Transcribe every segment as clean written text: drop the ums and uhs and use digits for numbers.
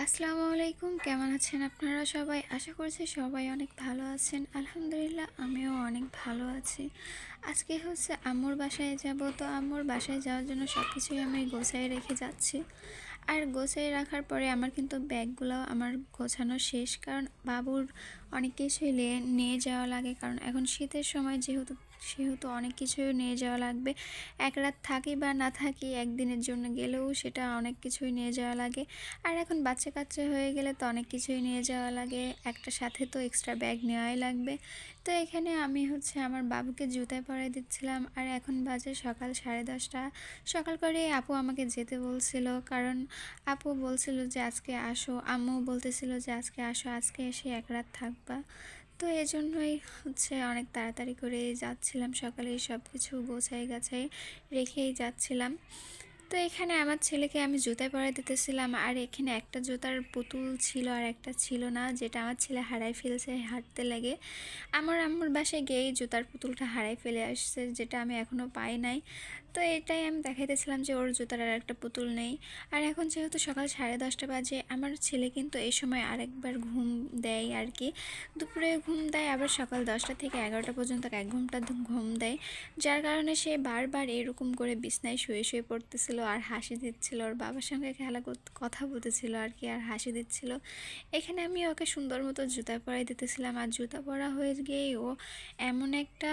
আসসালামু আলাইকুম। কেমন আছেন আপনারা সবাই? আশা করছি সবাই অনেক ভালো আছেন। আলহামদুলিল্লাহ আমিও অনেক ভালো আছি। আজকে হচ্ছে আম্মুর বাসায় যাব। তো আম্মুর বাসায় যাওয়ার জন্য সব কিছুই আমি গোছায় রেখে যাচ্ছি। আর গোছায় রাখার পরে আমার কিন্তু ব্যাগগুলোও আমার গোছানো শেষ, কারণ বাবুর অনেক কিছুই নিয়ে যাওয়া লাগে, কারণ এখন শীতের সময় সেহেতু অনেক কিছুই নিয়ে যাওয়া লাগবে। এক রাত থাকি বা না থাকি, একদিনের জন্য গেলেও সেটা অনেক কিছুই নিয়ে যাওয়া লাগে। আর এখন বাচ্চা কাচ্চা হয়ে গেলে তো অনেক কিছুই নিয়ে যাওয়া লাগে, একটা সাথে তো এক্সট্রা ব্যাগ নেওয়াই লাগবে। তো এখানে আমি হচ্ছে আমার বাবুকে জুতায় পরাই দিচ্ছিলাম। আর এখন বাজে সকাল 10:30। সকাল করে আপু আমাকে যেতে বলছিল, কারণ আপু বলছিল যে আজকে আসো, আম্মু বলতেছিল যে আজকে আসো, আজকে এসে এক রাত থাকবা। তো এজন্যই হচ্ছে অনেক তাড়াতাড়ি করে যাচ্ছিলাম, সকালে সব কিছু গোছাই গাছাই রেখেই যাচ্ছিলাম। তো এখানে আমার ছেলেকে আমি জুতায় পরাই দিতেছিলাম, আর এখানে একটা জুতার পুতুল ছিল আর একটা ছিল না, যেটা আমার ছেলে হারাই ফেলছে হাঁটতে লেগে। আমার আম্মুর বাসায় গিয়েই জুতার পুতুলটা হারাই ফেলে আসছে, যেটা আমি এখনও পাই নাই। তো এটাই আমি দেখাইতেছিলাম যে ওর জুতার আর একটা পুতুল নেই। আর এখন যেহেতু সকাল 10:30 বাজে, আমার ছেলে কিন্তু এই সময় আরেকবার ঘুম দেয় আর কি। দুপুরে ঘুম দেয়, আবার সকাল 10টা থেকে 11টা পর্যন্ত 1 ঘন্টা ঘুম দেয়। যার কারণে সে বারবার এরকম করে বিছনায় শুয়ে শুয়ে পড়তেছিল আর হাসি দিচ্ছিল, ওর বাবার সঙ্গে কথা বলতেছিল আর কি, আর হাসি দিচ্ছিল। এখানে আমি ওকে সুন্দর মতো জুতা পরাই দিতেছিলাম, আর জুতা পরা হয়ে গিয়েই ও এমন একটা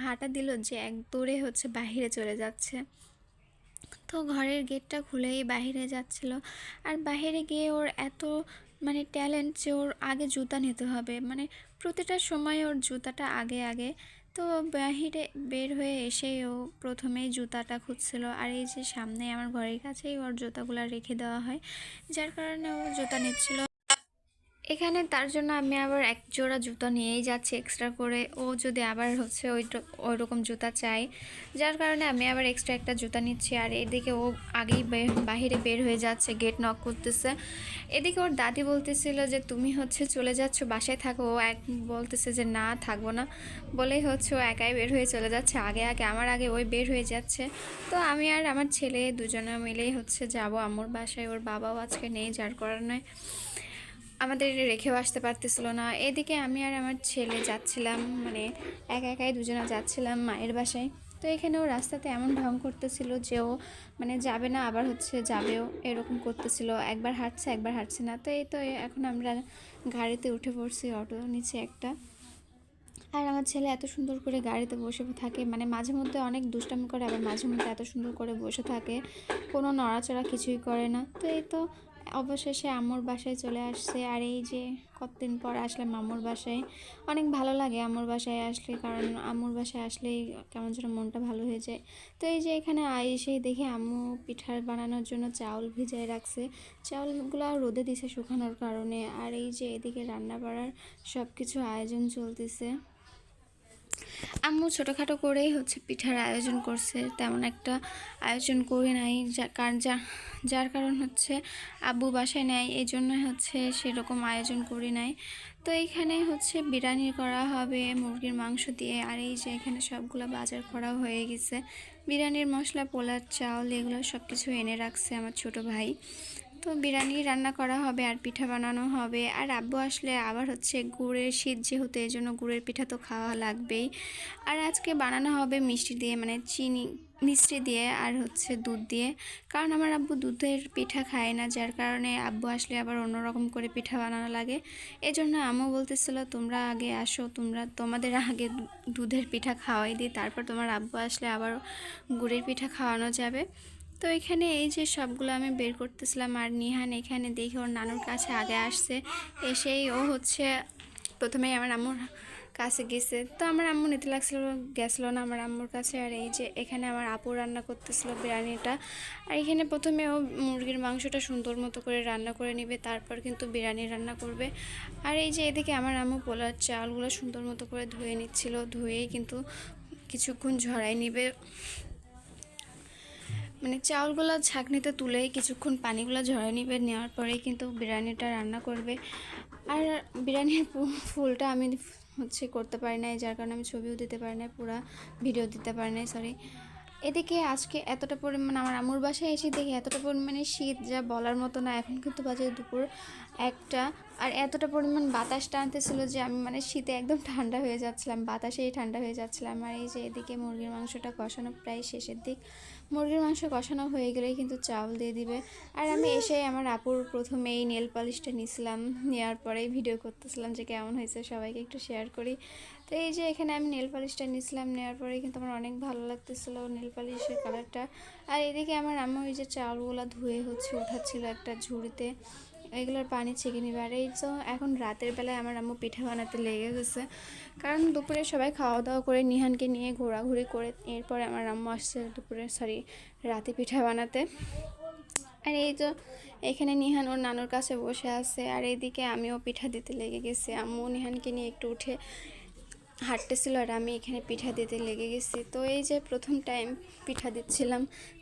হাঁটা দিল যে এক দৌড়ে হচ্ছে বাহিরে চলে যাচ্ছে। তো ঘরের গেটটা খুলেই বাহিরে যাচ্ছিল। আর বাহিরে গিয়ে ওর এত ট্যালেন্ট যে ওর আগে জুতা নিতে হবে, প্রতিটা সময় ওর জুতাটা আগে আগে। তো বাহিরে বের হয়ে এসেই ও প্রথমেই জুতাটা খুঁজছিল, আর এই যে সামনে আমার ঘরের কাছেই ওর জুতাগুলো রেখে দেওয়া হয়, যার কারণে ও জুতা নিচ্ছিল। এখানে তার জন্য আমি আবার এক জোড়া জুতো নিয়েই যাচ্ছি এক্সট্রা করে, ও যদি আবার হচ্ছে ওই রকম জুতা চাই, যার কারণে আমি আবার এক্সট্রা একটা জুতা নিচ্ছি। আর এদিকে ও আগেই বাহিরে বের হয়ে যাচ্ছে, গেট নক করতেছে। এদিকে ওর দাদি বলতেছিল যে তুমি হচ্ছে চলে যাচ্ছ, বাসায় থাকো। ও বলতেছে যে না, থাকবো না বলেই হচ্ছে ও একাই বের হয়ে চলে যাচ্ছে, আগে আগে আমার আগে ওই বের হয়ে যাচ্ছে। তো আমি আর আমার ছেলে দুজনে মিলেই হচ্ছে যাব আম্মুর বাসায়। ওর বাবাও আজকে নেই, যার কারণে আমাদের রেখেও আসতে পারতেছিল না। এদিকে আমি আর আমার ছেলে যাচ্ছিলাম, একা একাই দুজনে যাচ্ছিলাম মায়ের বাসায়। তো এখানেও রাস্তাতে এমন ঢং করতেছিল যে ও যাবে না, আবার হচ্ছে যাবেও, এরকম করতেছিল। একবার হাঁটছে একবার হাঁটছে না। তো এই তো এখন আমরা গাড়িতে উঠে পড়ছি, অটো নিচে একটা। আর আমার ছেলে এত সুন্দর করে গাড়িতে বসে থাকে, মাঝে মধ্যে অনেক দুষ্টামি করে, আবার মাঝে মধ্যে এত সুন্দর করে বসে থাকে, কোনো নড়াচড়া কিছুই করে না। তো এই তো অবশেষে আম্মুর বাসায় চলে আসছে। আর এই যে কতদিন পর আসলাম আম্মুর বাসায়, অনেক ভালো লাগে আম্মুর বাসায় আসলে, কারণ আম্মুর বাসায় আসলেই কেমন যেন মনটা ভালো হয়ে যায়। তো এই যে এখানে এসেই দেখি আম্মু পিঠা বানানোর জন্য চাউল ভিজায় রাখছে, চাউলগুলো রোদে দিছে শুকানোর কারণে। আর এই যে এদিকে রান্না বাড়ার সব কিছু আয়োজন চলতেছে। আম্মু ছোটোখাটো করেই হচ্ছে পিঠার আয়োজন করছে, তেমন একটা আয়োজন করি নাই, যার কারণ হচ্ছে আব্বু বাসায় নেয়, এই জন্যই হচ্ছে সেরকম আয়োজন করি নাই। তো এইখানে হচ্ছে বিরিয়ানি করা হবে মুরগির মাংস দিয়ে। আর এই যে এখানে সবগুলো বাজার করা হয়ে গেছে, বিরিয়ানির মশলা, পোলার চাউল, এগুলো সব কিছু এনে রাখছে আমার ছোট ভাই। তো বিরিয়ানি রান্না করা হবে আর পিঠা বানানো হবে। আর আব্বু আসলে আবার হচ্ছে গুড়ের শীত যেহেতু, এই জন্য গুড়ের পিঠা তো খাওয়া লাগবেই। আর আজকে বানানো হবে মিষ্টি দিয়ে, চিনি মিষ্টি দিয়ে আর হচ্ছে দুধ দিয়ে, কারণ আমার আব্বু দুধের পিঠা খায় না, যার কারণে আব্বু আসলে আবার অন্যরকম করে পিঠা বানানো লাগে। এজন্য আম্মু বলতেছিল তোমরা আগে আসো, তোমাদের আগে দুধের পিঠা খাওয়াই দিই, তারপর তোমার আব্বু আসলে আবার গুড়ের পিঠা খাওয়ানো যাবে। তো এখানে এই যে সবগুলো আমি বের করতেছিলাম। আর নিহান এখানে দেখে ওর নানুর কাছে আগে আসছে, এসেই ও হচ্ছে প্রথমেই আমার আম্মুর কাছে গেছে। তো আমার আম্মু নিতে গেছিলো না আমার আম্মুর কাছে। আর এই যে এখানে আমার আপু রান্না করতেছিল বিরিয়ানিটা। আর এখানে প্রথমে ও মুরগির মাংসটা সুন্দর মতো করে রান্না করে নেবে, তারপর কিন্তু বিরিয়ানি রান্না করবে। আর এই যে এদিকে আমার আম্মু পোলার চালগুলো সুন্দর মতো করে ধুয়ে নিচ্ছিল, ধুয়েই কিন্তু কিছুক্ষণ ঝরাই নিবে, চাউলগুলো ছাঁকনিতে তুলেই কিছুক্ষণ পানিগুলো ঝরে নিবে, নেওয়ার পরেই কিন্তু বিরিয়ানিটা রান্না করবে। আর বিরিয়ানির ফুলটা আমি হচ্ছে করতে পারি না, যার কারণে আমি ছবিও দিতে পারি না, পুরো ভিডিও দিতে পারি না, সরি। এদিকে আজকে এতটা পরিমাণ আমার আম্মুর বাসায় এসে দেখি এতটা পরিমাণে শীত যা বলার মতো না। এখন কিন্তু বাজে দুপুর 1টা, আর এতটা পরিমাণ বাতাস টানতেছিল যে আমি মানে শীতে একদম ঠান্ডা হয়ে যাচ্ছিলাম, বাতাসেই ঠান্ডা হয়ে যাচ্ছিলাম। আর এই যে এদিকে মুরগির মাংসটা কষানো প্রায় শেষের দিক, মুরগির মাংস কষানো হয়ে গেলেই কিন্তু চাউল দিয়ে দিবে। আর আমি এসে আমার আপুর প্রথমে এই নেল পালিশটা নিয়েছিলাম, নেওয়ার পরেই ভিডিও করতেছিলাম যে কেমন হয়েছে সবাইকে একটু শেয়ার করি। তো এই যে এখানে আমি নেল পালিশটা নিয়েছিলাম, নেওয়ার পরে কিন্তু আমার অনেক ভালো লাগতেছিলো নেল পালিশের কালারটা। আর এদিকে আমার আম্মু ওই যে চাউলগুলো ধুয়ে উঠাচ্ছিল একটা ঝুড়িতে, এগুলোর পানি ছেঁকে নিবে। আর এই তো এখন রাতের বেলায় আমার আম্মু পিঠা বানাতে লেগে গেছে, কারণ দুপুরে সবাই খাওয়া দাওয়া করে নিহানকে নিয়ে ঘোরাঘুরি করে এরপরে আমার আম্মু আসছে রাতে পিঠা বানাতে। আর এই তো এখানে নিহান ওর নানুর কাছে বসে আছে, আর এইদিকে আমিও পিঠা দিতে লেগে গেছি। আম্মু নিহানকে নিয়ে একটু উঠে হাঁটতেছিল আর আমি এখানে পিঠা দিতে লেগে গেছি। তো এই যে প্রথম টাইম পিঠা দিচ্ছিলাম,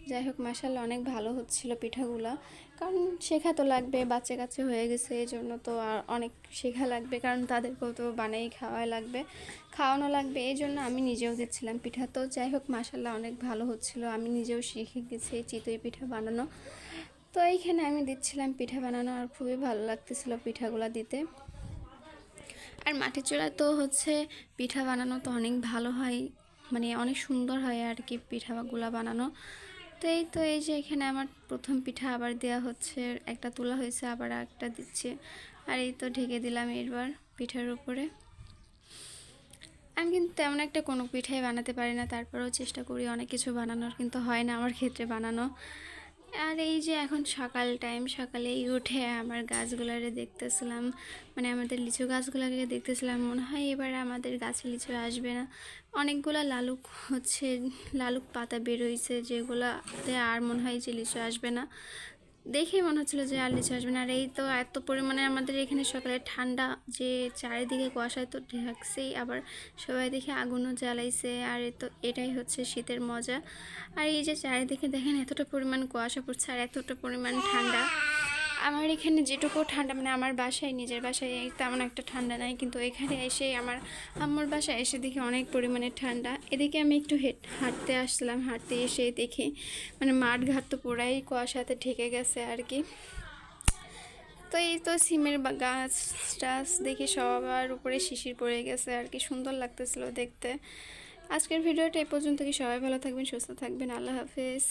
যাই হোক মাশাআল্লাহ অনেক ভালো হচ্ছিল পিঠাগুলো, কারণ শেখা তো লাগবে, বাচ্চা কাচ্চা হয়ে গেছে এই জন্য তো আর অনেক শেখা লাগবে, কারণ তাদেরকেও তো বানাই খাওয়ানো লাগবে, এই জন্য আমি নিজেও দিচ্ছিলাম পিঠা। তো যাই হোক মাশাআল্লাহ অনেক ভালো হচ্ছিল, আমি নিজেও শিখে গেছি চিতই পিঠা বানানো। তো এইখানে আমি দিচ্ছিলাম পিঠা বানানো, আর খুবই ভালো লাগতেছিল পিঠাগুলো দিতে। আর মাটির চুলায় তো পিঠা বানানো তো অনেক ভালো হয়, মানে অনেক সুন্দর হয় আর কি পিঠাগুলা বানানো। তো এই যে এখানে আমার প্রথম পিঠা আবার দেওয়া হচ্ছে, একটা তোলা হয়েছে আবার একটা দিচ্ছে। আর এই তো ঢেকে দিলাম এবার পিঠার উপরে। আমি কিন্তু তেমন একটা কোনো পিঠাই বানাতে পারি না, তারপরেও চেষ্টা করি অনেক কিছু বানানোর, কিন্তু হয় না আমার ক্ষেত্রে বানানো। আর এই যে এখন সকাল টাইম, সকালেই উঠে আমার গাছগুলারে দেখতেছিলাম, মানে আমাদের লিচু গাছগুলোকে দেখতেছিলাম। মনে হয় এবার আমাদের গাছে লিচু আসবে না, অনেকগুলা লালুক পাতা বেরোইছে, যেগুলাতে আর মনে হয় যে লিচু আসবে না। দেখেই মনে হচ্ছিলো যে আর লিচু আসবে না। আর এই তো এত পরিমাণে আমাদের এখানে সকালে ঠান্ডা, যে চারিদিকে কুয়াশায় তো ঢাকছেই, আবার সবাই দেখে আগুনও জ্বালাইছে। আর এটাই হচ্ছে শীতের মজা। আর এই যে চারিদিকে দেখেন এতটা পরিমাণ কুয়াশা পড়ছে আর এতটা পরিমাণ ঠান্ডা। আমার এখানে যেটুকু ঠান্ডা, মানে আমার বাসায়, নিজের বাসায় তেমন একটা ঠান্ডা নাই, কিন্তু এখানে এসে আমার আম্মুর বাসায় এসে দেখি অনেক পরিমাণে ঠান্ডা। এদিকে আমি একটু হাঁটতে আসলাম, হাঁটতে এসে দেখি মানে মাঠ ঘাট তো পুরাই কুয়াশাতে ঢেকে গেছে আর কি। তো এই তো সিমের গাছ টাছ দেখি সবার উপরে শিশির পড়ে গেছে আর কি, সুন্দর লাগতেছিল দেখতে। আজকের ভিডিওটা এই পর্যন্ত, কি সবাই ভালো থাকবেন, সুস্থ থাকবেন, আল্লাহ হাফেজ।